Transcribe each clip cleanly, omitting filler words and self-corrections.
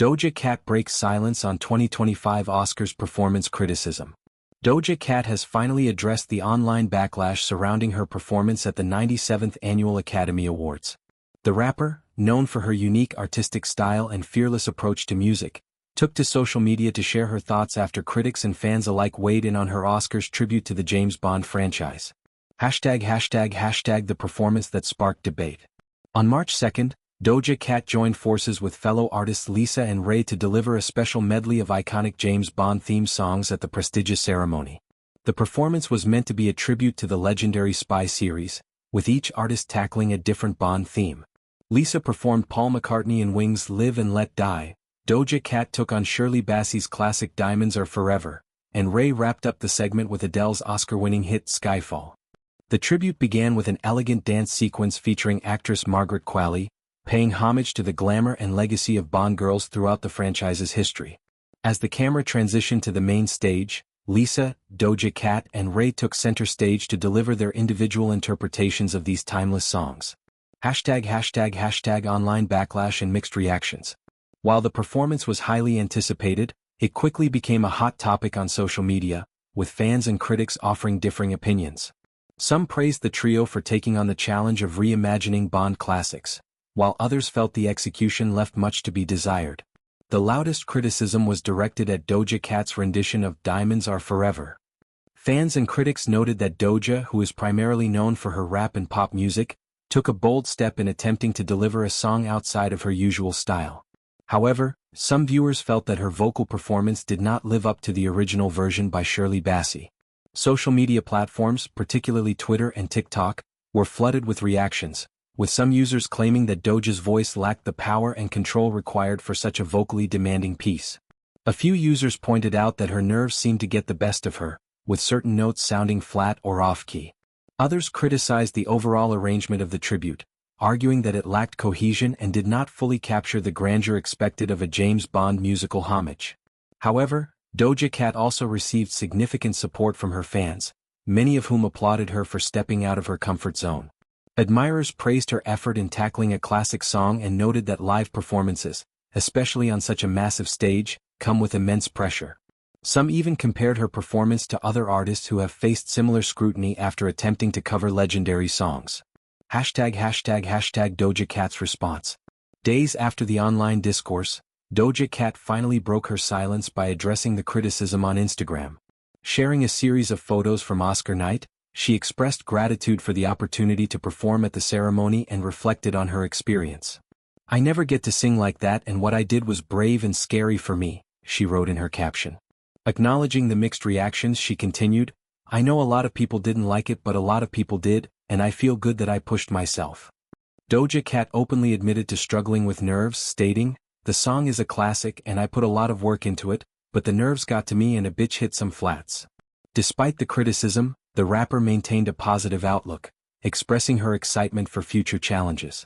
Doja Cat breaks silence on 2025 Oscars performance criticism. Doja Cat has finally addressed the online backlash surrounding her performance at the 97th Annual Academy Awards. The rapper, known for her unique artistic style and fearless approach to music, took to social media to share her thoughts after critics and fans alike weighed in on her Oscars tribute to the James Bond franchise. #the performance that sparked debate. On March 2nd, Doja Cat joined forces with fellow artists Lisa and Ray to deliver a special medley of iconic James Bond-themed songs at the prestigious ceremony. The performance was meant to be a tribute to the legendary Spy series, with each artist tackling a different Bond theme. Lisa performed Paul McCartney and Wings' Live and Let Die, Doja Cat took on Shirley Bassey's classic Diamonds Are Forever, and Ray wrapped up the segment with Adele's Oscar-winning hit Skyfall. The tribute began with an elegant dance sequence featuring actress Margaret Qualley, paying homage to the glamour and legacy of Bond girls throughout the franchise's history. As the camera transitioned to the main stage, Lisa, Doja Cat and Ray took center stage to deliver their individual interpretations of these timeless songs. #online backlash and mixed reactions. While the performance was highly anticipated, it quickly became a hot topic on social media, with fans and critics offering differing opinions. Some praised the trio for taking on the challenge of reimagining Bond classics, while others felt the execution left much to be desired. The loudest criticism was directed at Doja Cat's rendition of Diamonds Are Forever. Fans and critics noted that Doja, who is primarily known for her rap and pop music, took a bold step in attempting to deliver a song outside of her usual style. However, some viewers felt that her vocal performance did not live up to the original version by Shirley Bassey. Social media platforms, particularly Twitter and TikTok, were flooded with reactions, with some users claiming that Doja's voice lacked the power and control required for such a vocally demanding piece. A few users pointed out that her nerves seemed to get the best of her, with certain notes sounding flat or off-key. Others criticized the overall arrangement of the tribute, arguing that it lacked cohesion and did not fully capture the grandeur expected of a James Bond musical homage. However, Doja Cat also received significant support from her fans, many of whom applauded her for stepping out of her comfort zone. Admirers praised her effort in tackling a classic song and noted that live performances, especially on such a massive stage, come with immense pressure. Some even compared her performance to other artists who have faced similar scrutiny after attempting to cover legendary songs. Doja Cat's response. Days after the online discourse, Doja Cat finally broke her silence by addressing the criticism on Instagram. Sharing a series of photos from Oscar night, she expressed gratitude for the opportunity to perform at the ceremony and reflected on her experience. "I never get to sing like that, and what I did was brave and scary for me," she wrote in her caption. Acknowledging the mixed reactions, she continued, "I know a lot of people didn't like it, but a lot of people did, and I feel good that I pushed myself." Doja Cat openly admitted to struggling with nerves, stating, "The song is a classic and I put a lot of work into it, but the nerves got to me and a bitch hit some flats." Despite the criticism, the rapper maintained a positive outlook, expressing her excitement for future challenges.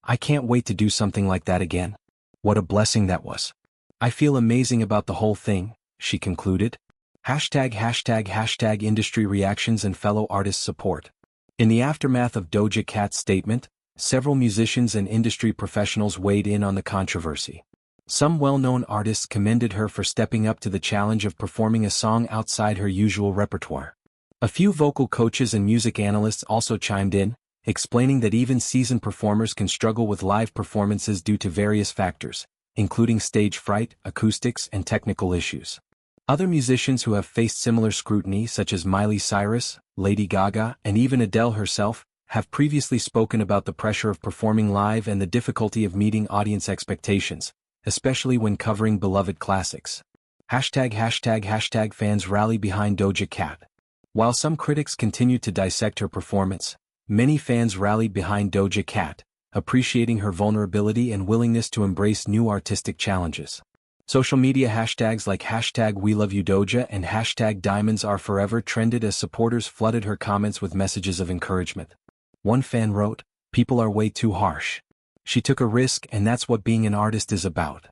"I can't wait to do something like that again. What a blessing that was. I feel amazing about the whole thing," she concluded. Industry reactions and fellow artists' support. In the aftermath of Doja Cat's statement, several musicians and industry professionals weighed in on the controversy. Some well-known artists commended her for stepping up to the challenge of performing a song outside her usual repertoire. A few vocal coaches and music analysts also chimed in, explaining that even seasoned performers can struggle with live performances due to various factors, including stage fright, acoustics, and technical issues. Other musicians who have faced similar scrutiny, such as Miley Cyrus, Lady Gaga, and even Adele herself, have previously spoken about the pressure of performing live and the difficulty of meeting audience expectations, especially when covering beloved classics. Fans rally behind Doja Cat. While some critics continued to dissect her performance, many fans rallied behind Doja Cat, appreciating her vulnerability and willingness to embrace new artistic challenges. Social media hashtags like #WeLoveYouDoja and #DiamondsAreForever trended as supporters flooded her comments with messages of encouragement. One fan wrote, "People are way too harsh. She took a risk and that's what being an artist is about."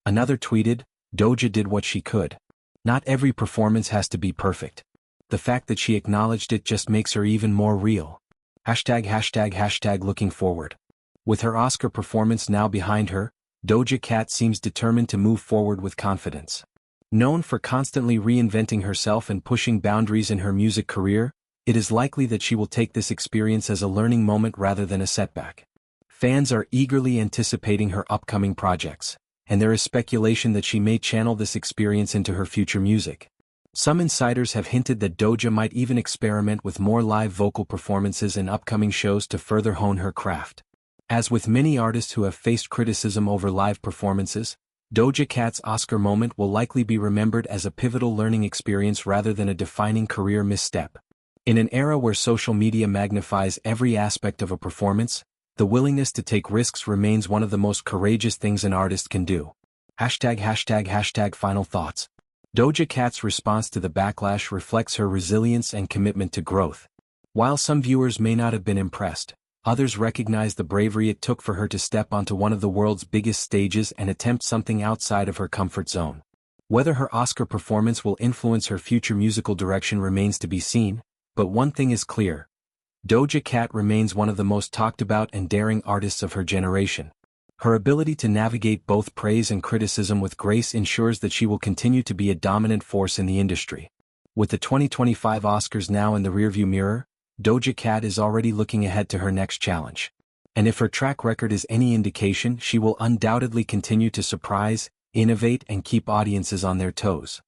Another tweeted, "Doja did what she could. Not every performance has to be perfect. The fact that she acknowledged it just makes her even more real." Looking forward. With her Oscar performance now behind her, Doja Cat seems determined to move forward with confidence. Known for constantly reinventing herself and pushing boundaries in her music career, it is likely that she will take this experience as a learning moment rather than a setback. Fans are eagerly anticipating her upcoming projects, and there is speculation that she may channel this experience into her future music. Some insiders have hinted that Doja might even experiment with more live vocal performances in upcoming shows to further hone her craft. As with many artists who have faced criticism over live performances, Doja Cat's Oscar moment will likely be remembered as a pivotal learning experience rather than a defining career misstep. In an era where social media magnifies every aspect of a performance, the willingness to take risks remains one of the most courageous things an artist can do. Final thoughts. Doja Cat's response to the backlash reflects her resilience and commitment to growth. While some viewers may not have been impressed, others recognize the bravery it took for her to step onto one of the world's biggest stages and attempt something outside of her comfort zone. Whether her Oscar performance will influence her future musical direction remains to be seen, but one thing is clear. Doja Cat remains one of the most talked about and daring artists of her generation. Her ability to navigate both praise and criticism with grace ensures that she will continue to be a dominant force in the industry. With the 2025 Oscars now in the rearview mirror, Doja Cat is already looking ahead to her next challenge. And if her track record is any indication, she will undoubtedly continue to surprise, innovate, and keep audiences on their toes.